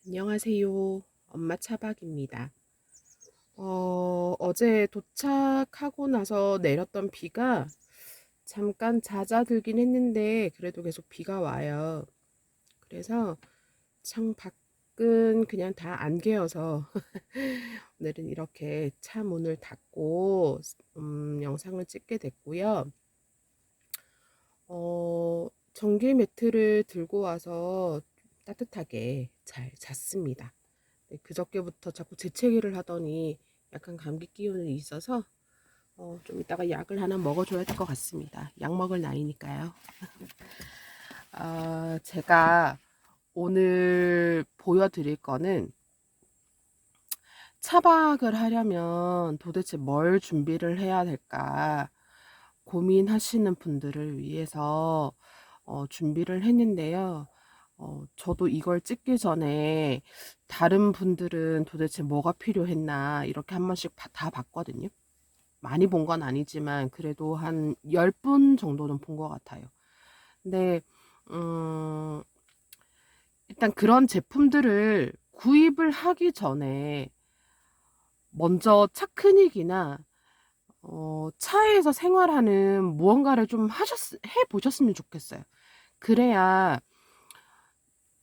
안녕하세요. 엄마 차박입니다. 어제 도착하고 나서 내렸던 비가 잠깐 잦아들긴 했는데 그래도 계속 비가 와요. 그래서 창 밖은 그냥 다 안 개어서 오늘은 이렇게 차 문을 닫고 영상을 찍게 됐고요. 전기 매트를 들고 와서 따뜻하게 잘 잤습니다. 네, 그저께부터 자꾸 재채기를 하더니 약간 감기 기운이 있어서 좀 이따가 약을 하나 먹어줘야 될 것 같습니다. 약 먹을 나이니까요. 제가 오늘 보여드릴 거는 차박을 하려면 도대체 뭘 준비를 해야 될까 고민하시는 분들을 위해서 준비를 했는데요. 저도 이걸 찍기 전에 다른 분들은 도대체 뭐가 필요했나 이렇게 한 번씩 다 봤거든요. 많이 본 건 아니지만 그래도 한 10분 정도는 본 것 같아요. 근데 음, 일단 그런 제품들을 구입을 하기 전에 먼저 차크닉이나 차에서 생활하는 무언가를 좀 해보셨으면 좋겠어요. 그래야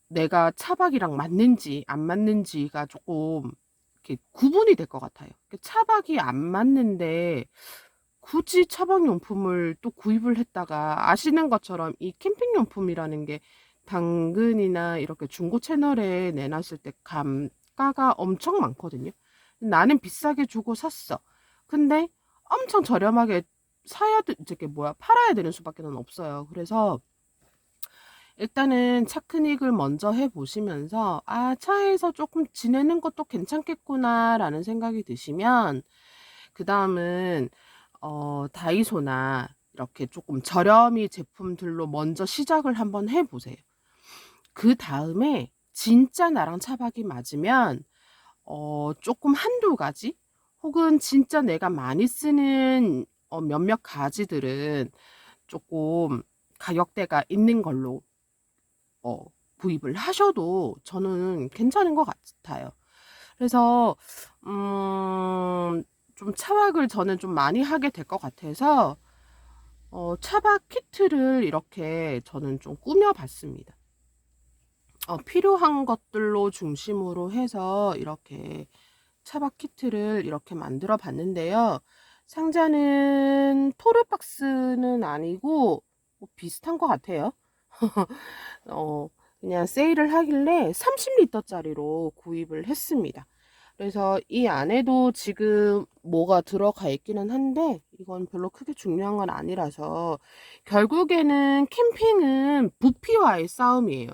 내가 차박이랑 맞는지 안 맞는지가 조금 이렇게 구분이 될 것 같아요. 차박이 안 맞는데 굳이 차박용품을 또 구입을 했다가 아시는 것처럼 이 캠핑용품이라는 게 당근이나 이렇게 중고 채널에 내놨을 때 감가가 엄청 많거든요. 나는 비싸게 주고 샀어. 근데 엄청 저렴하게 이게 팔아야 되는 수밖에 없어요. 그래서 일단은 차크닉을 먼저 해보시면서 차에서 조금 지내는 것도 괜찮겠구나 라는 생각이 드시면 그 다음은 다이소나 이렇게 조금 저렴이 제품들로 먼저 시작을 한번 해보세요. 그 다음에 진짜 나랑 차박이 맞으면 조금 한두 가지 혹은 진짜 내가 많이 쓰는 몇몇 가지들은 조금 가격대가 있는 걸로 구입을 하셔도 저는 괜찮은 것 같아요. 그래서 좀 차박을 저는 좀 많이 하게 될 것 같아서 차박 키트를 이렇게 저는 좀 꾸며봤습니다. 필요한 것들로 중심으로 해서 이렇게 차박 키트를 이렇게 만들어 봤는데요. 상자는 토르박스는 아니고 뭐 비슷한 것 같아요. 어, 그냥 세일을 하길래 30리터짜리로 구입을 했습니다. 그래서 이 안에도 지금 뭐가 들어가 있기는 한데 이건 별로 크게 중요한 건 아니라서 결국에는 캠핑은 부피와의 싸움이에요.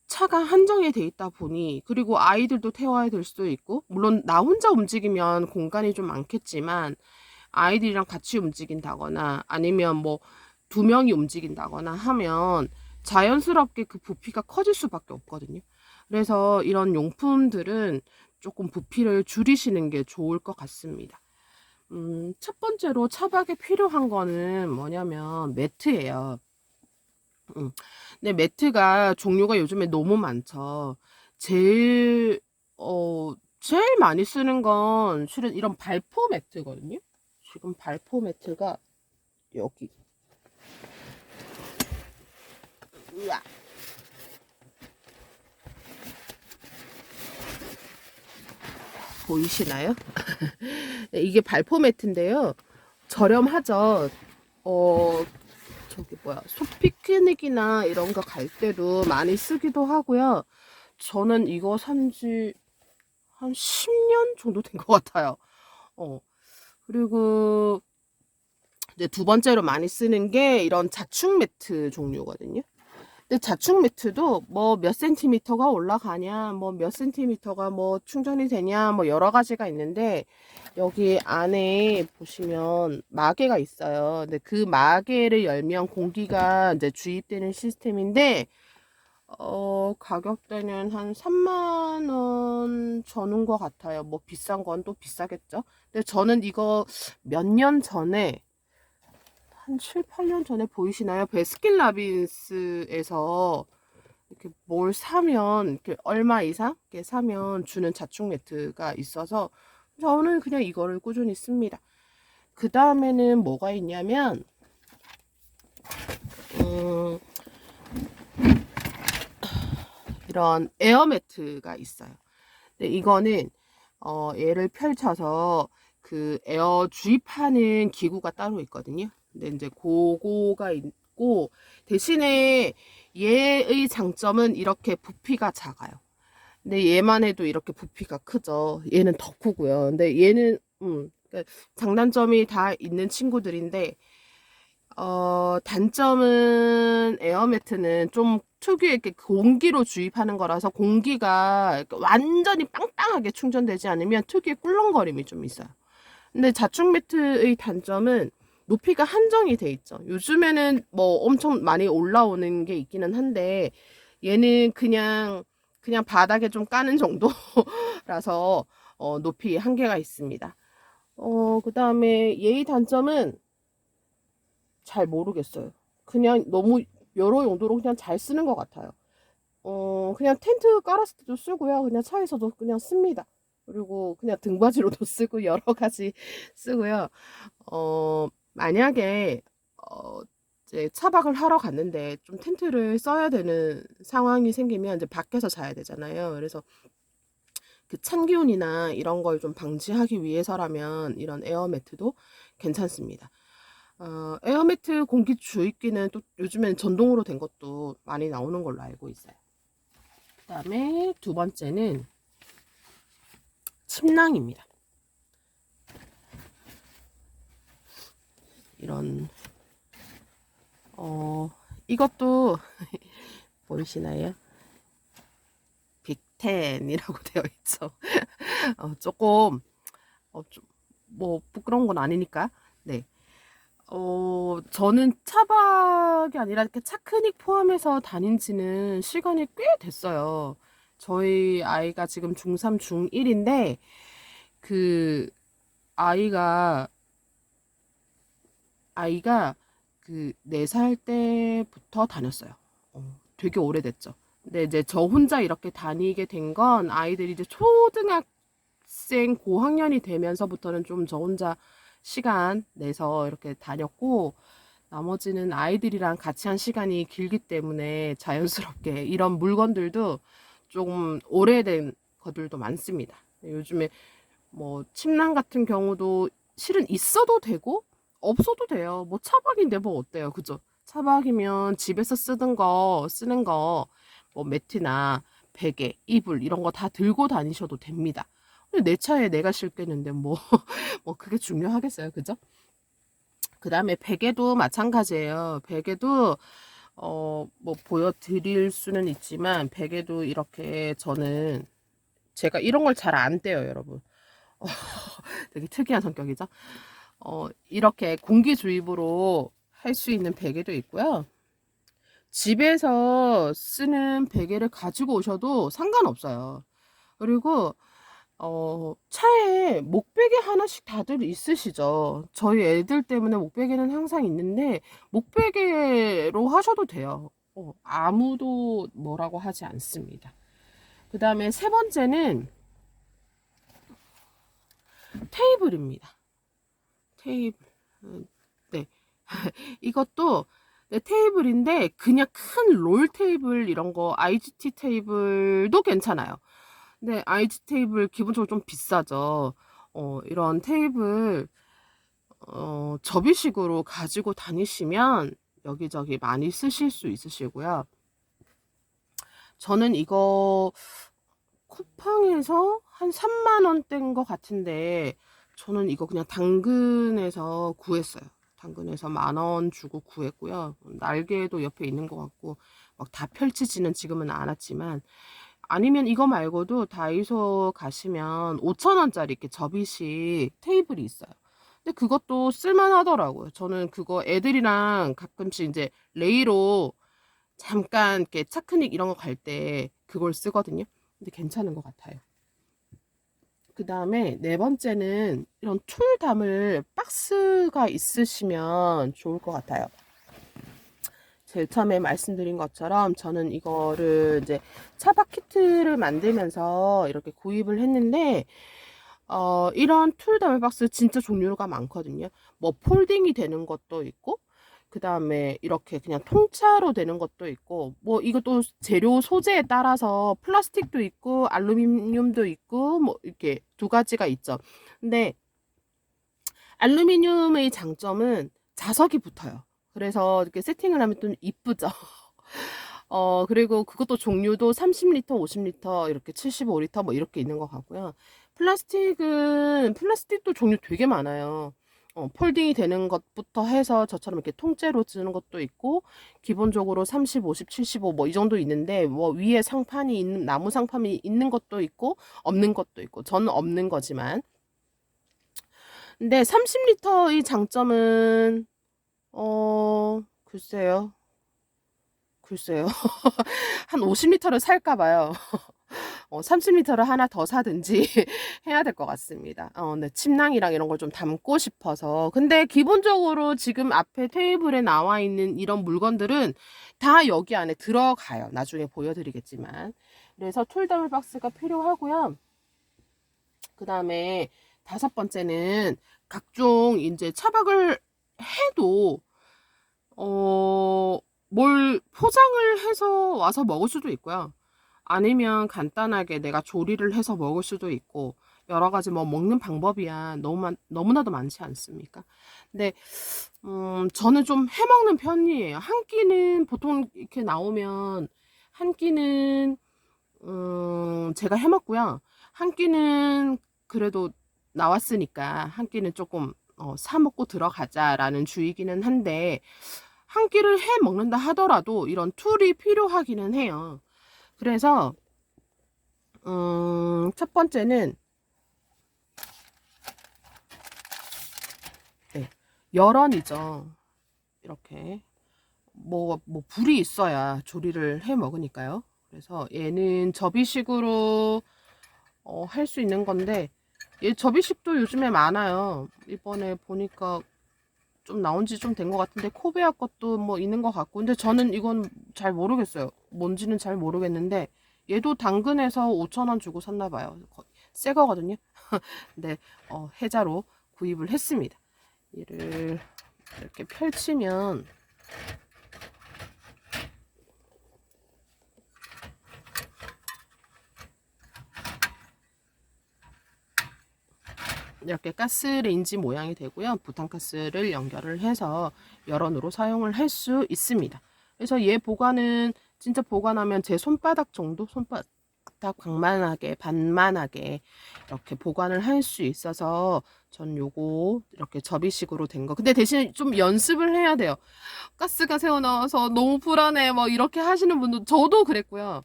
차가 한정이 돼 있다 보니 그리고 아이들도 태워야 될 수도 있고 물론 나 혼자 움직이면 공간이 좀 많겠지만 아이들이랑 같이 움직인다거나 아니면 뭐 2명이 움직인다거나 하면 자연스럽게 그 부피가 커질 수밖에 없거든요. 그래서 이런 용품들은 조금 부피를 줄이시는 게 좋을 것 같습니다. 첫 번째로 차박에 필요한 거는 뭐냐면 매트예요. 근데 매트가 종류가 요즘에 너무 많죠. 제일 제일 많이 쓰는 건 실은 이런 발포 매트거든요. 지금 발포 매트가 여기 으아, 보이시나요? 네, 이게 발포 매트인데요. 저렴하죠. 어 소 피크닉이나 이런 거 갈 때도 많이 쓰기도 하고요. 저는 이거 산지 한 10년 정도 된 것 같아요. 그리고 이제 두 번째로 많이 쓰는 게 이런 자충 매트 종류거든요. 근데 자충 매트도 뭐 몇 센티미터가 올라가냐, 뭐 몇 센티미터가 뭐 충전이 되냐, 뭐 여러 가지가 있는데 여기 안에 보시면 마개가 있어요. 근데 그 마개를 열면 공기가 이제 주입되는 시스템인데 가격대는 한 3만 원 전후인 것 같아요. 뭐 비싼 건 또 비싸겠죠. 근데 저는 이거 몇 년 전에 한 7, 8년 전에 보이시나요? 베스킨라빈스에서 이렇게 뭘 사면 이렇게 얼마 이상 이렇게 사면 주는 자충 매트가 있어서 저는 그냥 이거를 꾸준히 씁니다. 그 다음에는 뭐가 있냐면 이런 에어매트가 있어요. 근데 이거는 얘를 펼쳐서 그 에어 주입하는 기구가 따로 있거든요. 근데 이제 그거가 있고 대신에 얘의 장점은 이렇게 부피가 작아요. 근데 얘만 해도 이렇게 부피가 크죠. 얘는 더 크고요. 근데 얘는 그러니까 장단점이 다 있는 친구들인데 단점은 에어매트는 좀 특유의 이렇게 공기로 주입하는 거라서 공기가 완전히 빵빵하게 충전되지 않으면 특유의 꿀렁거림이 좀 있어요. 근데 자충 매트의 단점은 높이가 한정이 돼 있죠. 요즘에는 뭐 엄청 많이 올라오는 게 있기는 한데 얘는 그냥 바닥에 좀 까는 정도라서 높이 한계가 있습니다. 그다음에 얘의 단점은 잘 모르겠어요. 그냥 너무 여러 용도로 그냥 잘 쓰는 것 같아요. 그냥 텐트 깔았을 때도 쓰고요. 그냥 차에서도 그냥 씁니다. 그리고 그냥 등받이로도 쓰고 여러 가지 쓰고요. 만약에 이제 차박을 하러 갔는데 좀 텐트를 써야 되는 상황이 생기면 이제 밖에서 자야 되잖아요. 그래서 그 찬 기운이나 이런 걸 좀 방지하기 위해서라면 이런 에어매트도 괜찮습니다. 에어매트 공기 주입기는 또 요즘엔 전동으로 된 것도 많이 나오는 걸로 알고 있어요. 그 다음에 두 번째는 침낭입니다. 이런 이것도 보이시나요? 빅텐이라고 되어 있죠. 조금 좀 뭐 부끄러운 건 아니니까. 네. 저는 차박이 아니라 이렇게 차크닉 포함해서 다닌 지는 시간이 꽤 됐어요. 저희 아이가 지금 중3, 중1인데, 그, 아이가, 아이가 그 4살 때부터 다녔어요. 되게 오래됐죠. 근데 이제 저 혼자 이렇게 다니게 된 건 아이들이 이제 초등학생 고학년이 되면서부터는 좀 저 혼자 시간 내서 이렇게 다녔고, 나머지는 아이들이랑 같이 한 시간이 길기 때문에 자연스럽게 이런 물건들도 조금 오래된 것들도 많습니다. 요즘에 뭐 침낭 같은 경우도 실은 있어도 되고 없어도 돼요. 뭐 차박인데 뭐 어때요, 그죠? 차박이면 집에서 쓰는 거 뭐 매트나 베개, 이불 이런 거 다 들고 다니셔도 됩니다. 근데 내 차에 내가 싣겠는데 뭐 뭐 그게 중요하겠어요, 그죠? 그 다음에 베개도 마찬가지예요. 베개도 뭐 보여드릴 수는 있지만 베개도 이렇게 저는 제가 이런 걸 잘 안 떼요, 여러분. 되게 특이한 성격이죠. 이렇게 공기 주입으로 할 수 있는 베개도 있고요. 집에서 쓰는 베개를 가지고 오셔도 상관없어요. 그리고 차에 목베개 하나씩 다들 있으시죠? 저희 애들 때문에 목베개는 항상 있는데, 목베개로 하셔도 돼요. 아무도 뭐라고 하지 않습니다. 그 다음에 세 번째는 테이블입니다. 테이블. 네. 이것도 네, 테이블인데, 그냥 큰 롤 테이블, 이런 거, IGT 테이블도 괜찮아요. 근데 IG 테이블 기본적으로 좀 비싸죠. 이런 테이블 접이식으로 가지고 다니시면 여기저기 많이 쓰실 수 있으시고요. 저는 이거 쿠팡에서 한 3만 원대인 것 같은데 저는 이거 그냥 당근에서 구했어요. 당근에서 10,000원 주고 구했고요. 날개도 옆에 있는 것 같고 막 다 펼치지는 지금은 않았지만, 아니면 이거 말고도 다이소 가시면 5,000원짜리 이렇게 접이식 테이블이 있어요. 근데 그것도 쓸만하더라고요. 저는 그거 애들이랑 가끔씩 이제 레이로 잠깐 이렇게 차크닉 이런 거 갈 때 그걸 쓰거든요. 근데 괜찮은 것 같아요. 그 다음에 네 번째는 이런 툴 담을 박스가 있으시면 좋을 것 같아요. 제일 처음에 말씀드린 것처럼 저는 이거를 이제 차박 키트를 만들면서 이렇게 구입을 했는데, 이런 툴 더블박스 진짜 종류가 많거든요. 뭐 폴딩이 되는 것도 있고, 그 다음에 이렇게 그냥 통짜로 되는 것도 있고, 뭐 이것도 재료 소재에 따라서 플라스틱도 있고 알루미늄도 있고 뭐 이렇게 두 가지가 있죠. 근데 알루미늄의 장점은 자석이 붙어요. 그래서 이렇게 세팅을 하면 좀 이쁘죠. 그리고 그것도 종류도 30리터, 50리터, 이렇게 75리터 뭐 이렇게 있는 것 같고요. 플라스틱도 종류 되게 많아요. 폴딩이 되는 것부터 해서 저처럼 이렇게 통째로 쓰는 것도 있고, 기본적으로 30, 50, 75 뭐 이 정도 있는데, 뭐 위에 상판이 있는, 나무 상판이 있는 것도 있고, 없는 것도 있고, 저는 없는 거지만. 근데 30리터의 장점은, 글쎄요. 한 50리터를 살까 봐요. 30리터를 하나 더 사든지 해야 될 것 같습니다. 네, 침낭이랑 이런 걸 좀 담고 싶어서. 근데 기본적으로 지금 앞에 테이블에 나와 있는 이런 물건들은 다 여기 안에 들어가요. 나중에 보여드리겠지만. 그래서 툴더블 박스가 필요하고요. 그 다음에 다섯 번째는 각종 이제 차박을 해도 뭘 포장을 해서 와서 먹을 수도 있고요. 아니면 간단하게 내가 조리를 해서 먹을 수도 있고, 여러 가지 뭐 먹는 방법이야 너무나도 많지 않습니까? 근데 저는 좀 해먹는 편이에요. 한 끼는 보통 이렇게 나오면 한 끼는 제가 해먹고요. 한 끼는 그래도 나왔으니까 한 끼는 조금 사 먹고 들어가자라는 주의기는 한데, 한 끼를 해 먹는다 하더라도 이런 툴이 필요하기는 해요. 그래서 첫 번째는 네, 열원이죠. 이렇게 뭐 불이 있어야 조리를 해 먹으니까요. 그래서 얘는 접이식으로 할 수 있는 건데, 얘 접이식도 요즘에 많아요. 이번에 보니까 좀 나온 지 좀 된 것 같은데, 코베아 것도 뭐 있는 것 같고. 근데 저는 이건 잘 모르겠어요. 뭔지는 잘 모르겠는데, 얘도 당근에서 5,000원 주고 샀나 봐요. 새 거거든요. 근데 해자로 구입을 했습니다. 얘를 이렇게 펼치면 이렇게 가스레인지 모양이 되고요. 부탄가스를 연결을 해서 열원으로 사용을 할 수 있습니다. 그래서 얘 보관은 진짜 보관하면 제 손바닥 정도, 손바닥 방만하게, 반만하게 이렇게 보관을 할 수 있어서 전 요거 이렇게 접이식으로 된 거. 근데 대신 좀 연습을 해야 돼요. 가스가 새어나와서 너무 불안해 뭐 이렇게 하시는 분도, 저도 그랬고요.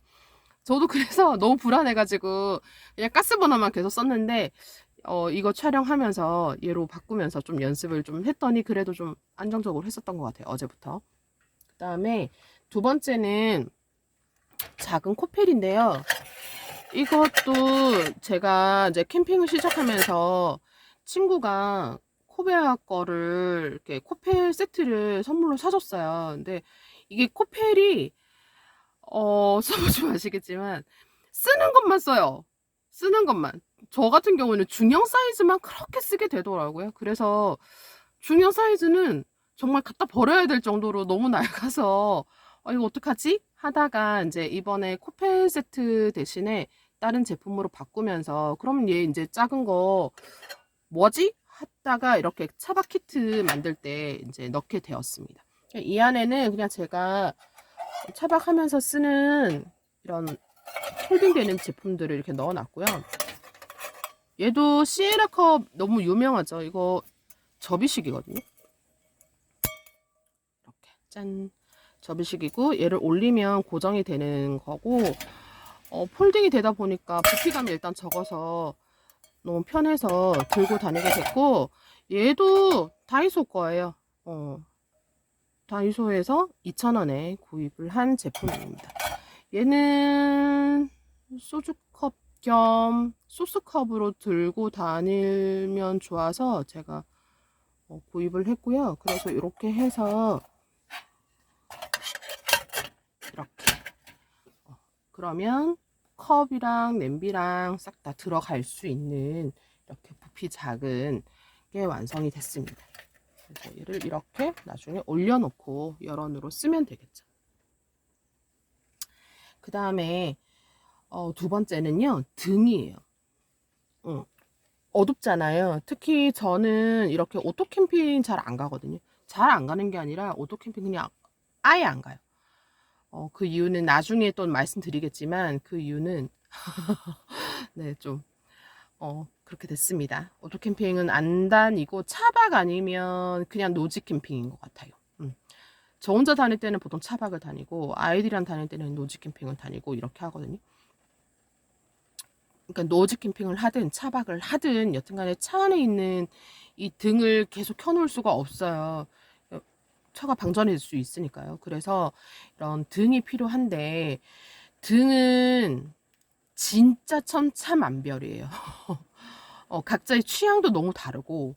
저도 그래서 너무 불안해가지고 그냥 가스버너만 계속 썼는데, 이거 촬영하면서 얘로 바꾸면서 좀 연습을 좀 했더니 그래도 좀 안정적으로 했었던 것 같아요. 어제부터. 그 다음에 두 번째는 작은 코펠인데요. 이것도 제가 이제 캠핑을 시작하면서 친구가 코베아 거를 이렇게 코펠 세트를 선물로 사줬어요. 근데 이게 코펠이 써보시면 아시겠지만 쓰는 것만 써요. 쓰는 것만. 저 같은 경우는 중형 사이즈만 그렇게 쓰게 되더라고요. 그래서 중형 사이즈는 정말 갖다 버려야 될 정도로 너무 낡아서 이거 어떡하지? 하다가 이제 이번에 코펠 세트 대신에 다른 제품으로 바꾸면서, 그럼 얘 이제 작은 거 뭐지? 하다가 이렇게 차박 키트 만들 때 이제 넣게 되었습니다. 이 안에는 그냥 제가 차박하면서 쓰는 이런 폴딩 되는 제품들을 이렇게 넣어 놨고요. 얘도 시에라 컵 너무 유명하죠. 이거 접이식이거든요. 이렇게 짠, 접이식이고, 얘를 올리면 고정이 되는 거고, 폴딩이 되다 보니까 부피감이 일단 적어서 너무 편해서 들고 다니게 됐고, 얘도 다이소 거예요. 다이소에서 2,000원에 구입을 한 제품입니다. 얘는 소주컵 겸 소스컵으로 들고 다니면 좋아서 제가 구입을 했고요. 그래서 이렇게 해서 이렇게. 그러면 컵이랑 냄비랑 싹 다 들어갈 수 있는 이렇게 부피 작은 게 완성이 됐습니다. 그래서 얘를 이렇게 나중에 올려놓고 열원으로 쓰면 되겠죠. 그 다음에 두 번째는요, 등이에요. 어둡잖아요. 특히 저는 이렇게 오토 캠핑 잘 안 가거든요. 잘 안 가는 게 아니라 오토 캠핑 그냥 아예 안 가요. 그 이유는 나중에 또 말씀드리겠지만 그 이유는 네, 좀 그렇게 됐습니다. 오토 캠핑은 안 다니고 차박 아니면 그냥 노지 캠핑인 것 같아요. 저 혼자 다닐 때는 보통 차박을 다니고 아이들이랑 다닐 때는 노지 캠핑을 다니고 이렇게 하거든요. 그러니까 노지 캠핑을 하든 차박을 하든 여튼간에 차 안에 있는 이 등을 계속 켜놓을 수가 없어요. 차가 방전될 수 있으니까요. 그래서 이런 등이 필요한데 등은 진짜 천차만별이에요. 각자의 취향도 너무 다르고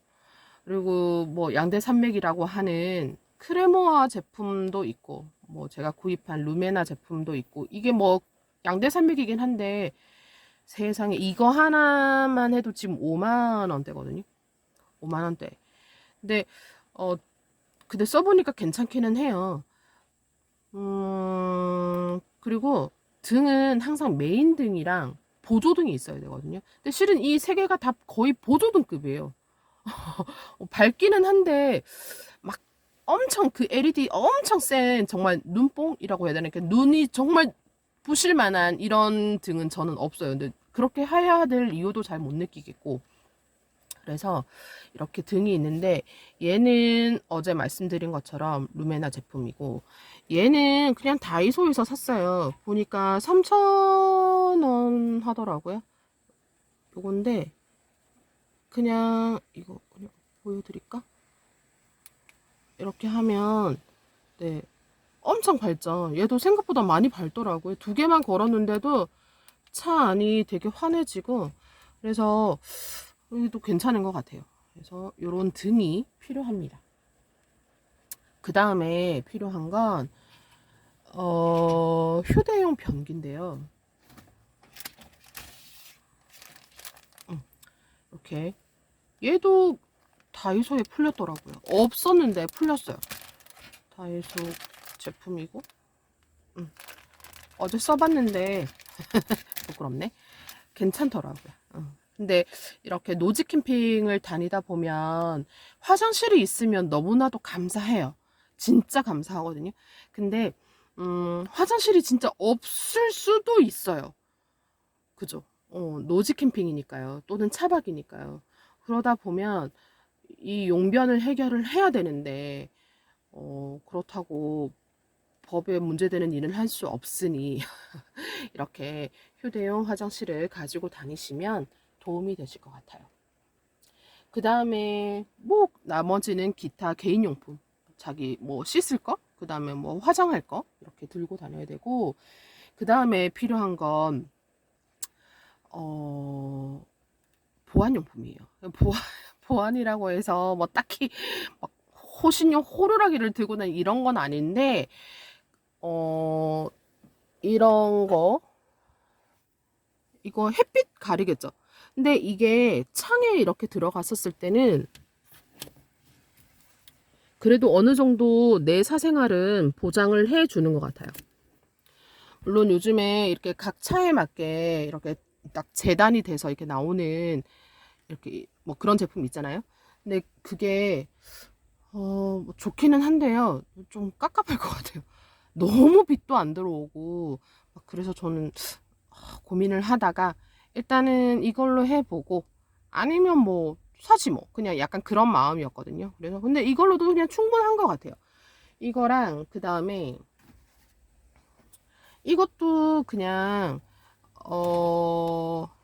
그리고 뭐 양대산맥이라고 하는 크레모아 제품도 있고 뭐 제가 구입한 루메나 제품도 있고 이게 뭐 양대산맥이긴 한데 세상에 이거 하나만 해도 지금 5만 원대거든요. 5만 원대. 근데 근데 써보니까 괜찮기는 해요. 그리고 등은 항상 메인 등이랑 보조등이 있어야 되거든요. 근데 실은 이 세 개가 다 거의 보조등급이에요. 밝기는 한데 막 엄청 그 LED 엄청 센 정말 눈뽕이라고 해야 되나? 눈이 정말 부실 만한 이런 등은 저는 없어요. 근데 그렇게 해야 될 이유도 잘 못 느끼겠고. 그래서 이렇게 등이 있는데 얘는 어제 말씀드린 것처럼 루메나 제품이고 얘는 그냥 다이소에서 샀어요. 보니까 3,000원 하더라고요. 요건데 그냥 이거 그냥 보여드릴까? 이렇게 하면 네 엄청 밝죠. 얘도 생각보다 많이 밝더라고요. 두 개만 걸었는데도 차 안이 되게 환해지고 그래서 여기도 괜찮은 것 같아요. 그래서 이런 등이 필요합니다. 그 다음에 필요한 건 휴대용 변기인데요. 이렇게 얘도 다이소에 풀렸더라고요. 없었는데 풀렸어요. 다이소 제품이고 어제 써봤는데 부끄럽네. 괜찮더라고요. 근데 이렇게 노지 캠핑을 다니다 보면 화장실이 있으면 너무나도 감사해요. 진짜 감사하거든요. 근데 화장실이 진짜 없을 수도 있어요. 그죠? 노지 캠핑이니까요. 또는 차박이니까요. 그러다 보면 이 용변을 해결을 해야 되는데 그렇다고 법에 문제되는 일은 할 수 없으니 이렇게 휴대용 화장실을 가지고 다니시면 도움이 되실 것 같아요. 그 다음에 뭐 나머지는 기타 개인용품 자기 뭐 씻을 거, 그 다음에 뭐 화장할 거 이렇게 들고 다녀야 되고 그 다음에 필요한 건 보안용품이에요. 보안이라고 해서 뭐 딱히 막 호신용 호루라기를 들고 다니 이런 건 아닌데 이런 거 이거 햇빛 가리겠죠. 근데 이게 창에 이렇게 들어갔었을 때는 그래도 어느 정도 내 사생활은 보장을 해 주는 것 같아요. 물론 요즘에 이렇게 각 차에 맞게 이렇게 딱 재단이 돼서 이렇게 나오는 이렇게 뭐 그런 제품 있잖아요. 근데 그게 뭐 좋기는 한데요. 좀 깝깝할 것 같아요. 너무 빛도 안 들어오고 그래서 저는 고민을 하다가 일단은 이걸로 해보고 아니면 뭐 사지 뭐 그냥 약간 그런 마음이었거든요. 그래서 근데 이걸로도 그냥 충분한 것 같아요. 이거랑 그 다음에 이것도 그냥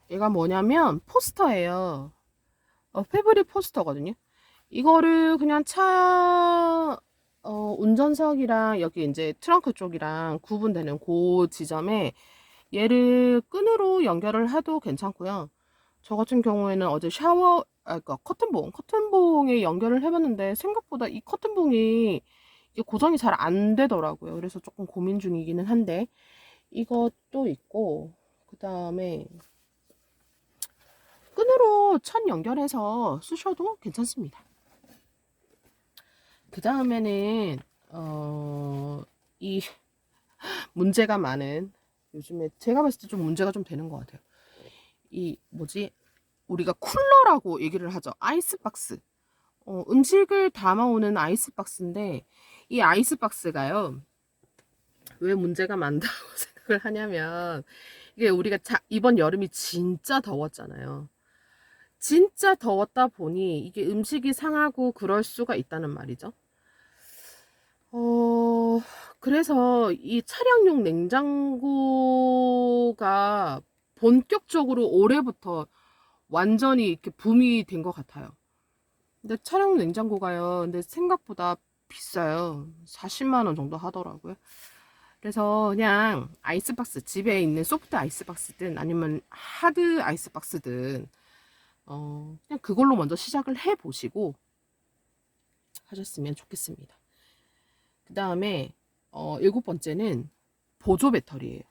얘가 뭐냐면 포스터예요. 패브릭 포스터거든요. 이거를 그냥 차 운전석이랑 여기 이제 트렁크 쪽이랑 구분되는 그 지점에 얘를 끈으로 연결을 해도 괜찮고요. 저 같은 경우에는 어제 그러니까 커튼봉에 연결을 해봤는데 생각보다 이 커튼봉이 이게 고정이 잘 안 되더라고요. 그래서 조금 고민 중이기는 한데 이것도 있고, 그 다음에 끈으로 천 연결해서 쓰셔도 괜찮습니다. 그 다음에는 이 문제가 많은, 요즘에 제가 봤을 때 좀 문제가 좀 되는 것 같아요. 이 뭐지, 우리가 쿨러라고 얘기를 하죠. 아이스박스. 음식을 담아오는 아이스박스인데, 이 아이스박스가요, 왜 문제가 많다고 생각을 하냐면, 이게 우리가 이번 여름이 진짜 더웠잖아요. 진짜 더웠다 보니 이게 음식이 상하고 그럴 수가 있다는 말이죠. 어, 그래서 이 차량용 냉장고가 본격적으로 올해부터 완전히 이렇게 붐이 된 것 같아요. 근데 차량 냉장고가요, 근데 생각보다 비싸요. 40만 원 정도 하더라고요. 그래서 그냥 아이스박스, 집에 있는 소프트 아이스박스든 아니면 하드 아이스박스든 그냥 그걸로 먼저 시작을 해 보시고 하셨으면 좋겠습니다. 그 다음에 일곱 번째는 보조 배터리예요.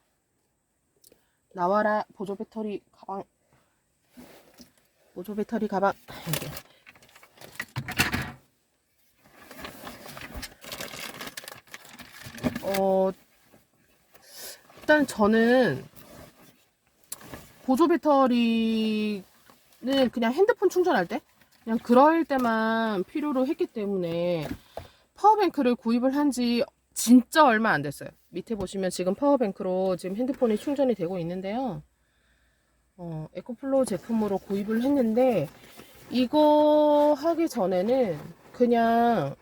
나와라 보조 배터리 가방. 보조 배터리 가방. 일단 저는 보조 배터리는 그냥 핸드폰 충전할 때, 그냥 그럴 때만 필요로 했기 때문에 파워뱅크를 구입을 한 지 진짜 얼마 안 됐어요. 밑에 보시면 지금 파워뱅크로 지금 핸드폰이 충전이 되고 있는데요. 에코플로우 제품으로 구입을 했는데, 이거 하기 전에는 그냥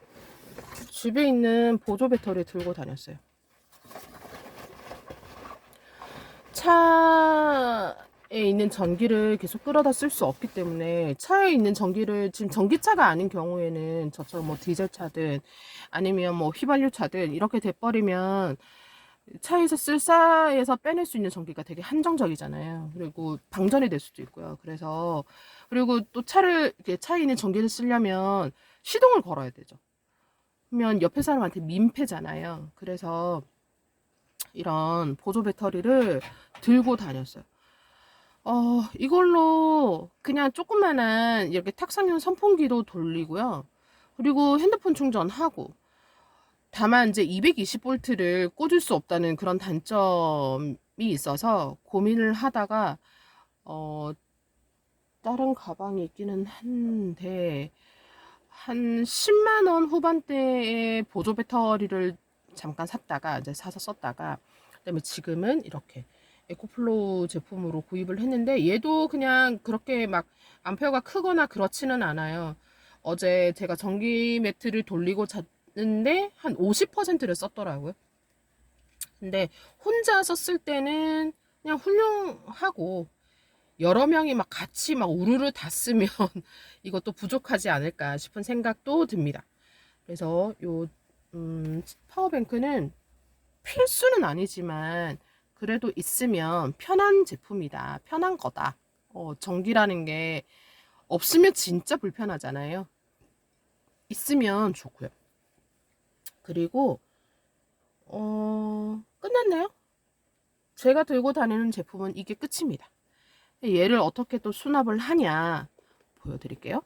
집에 있는 보조 배터리 들고 다녔어요. 차에 있는 전기를 계속 끌어다 쓸 수 없기 때문에, 차에 있는 전기를 지금 전기차가 아닌 경우에는 저처럼 뭐 디젤차든 아니면 뭐 휘발유차든 이렇게 돼버리면 차에서 쓸 쌀에서 빼낼 수 있는 전기가 되게 한정적이잖아요. 그리고 방전이 될 수도 있고요. 그래서, 그리고 또 차에 있는 전기를 쓰려면 시동을 걸어야 되죠. 그러면 옆에 사람한테 민폐잖아요. 그래서 이런 보조 배터리를 들고 다녔어요. 이걸로 그냥 조그만한 이렇게 탁상용 선풍기도 돌리고요. 그리고 핸드폰 충전하고, 다만 이제 220V를 꽂을 수 없다는 그런 단점이 있어서 고민을 하다가 다른 가방이 있기는 한데 한 10만 원 후반대의 보조 배터리를 잠깐 샀다가 이제 사서 썼다가, 그다음에 지금은 이렇게 에코플로우 제품으로 구입을 했는데, 얘도 그냥 그렇게 막 암페어가 크거나 그렇지는 않아요. 어제 제가 전기 매트를 돌리고 잤는데 한 50%를 썼더라고요. 근데 혼자 썼을 때는 그냥 훌륭하고, 여러 명이 막 같이 막 우르르 다 쓰면 이것도 부족하지 않을까 싶은 생각도 듭니다. 그래서 요 파워뱅크는 필수는 아니지만 그래도 있으면 편한 제품이다. 편한 거다. 전기라는 게 없으면 진짜 불편하잖아요. 있으면 좋고요. 그리고 끝났나요? 제가 들고 다니는 제품은 이게 끝입니다. 얘를 어떻게 또 수납을 하냐 보여드릴게요.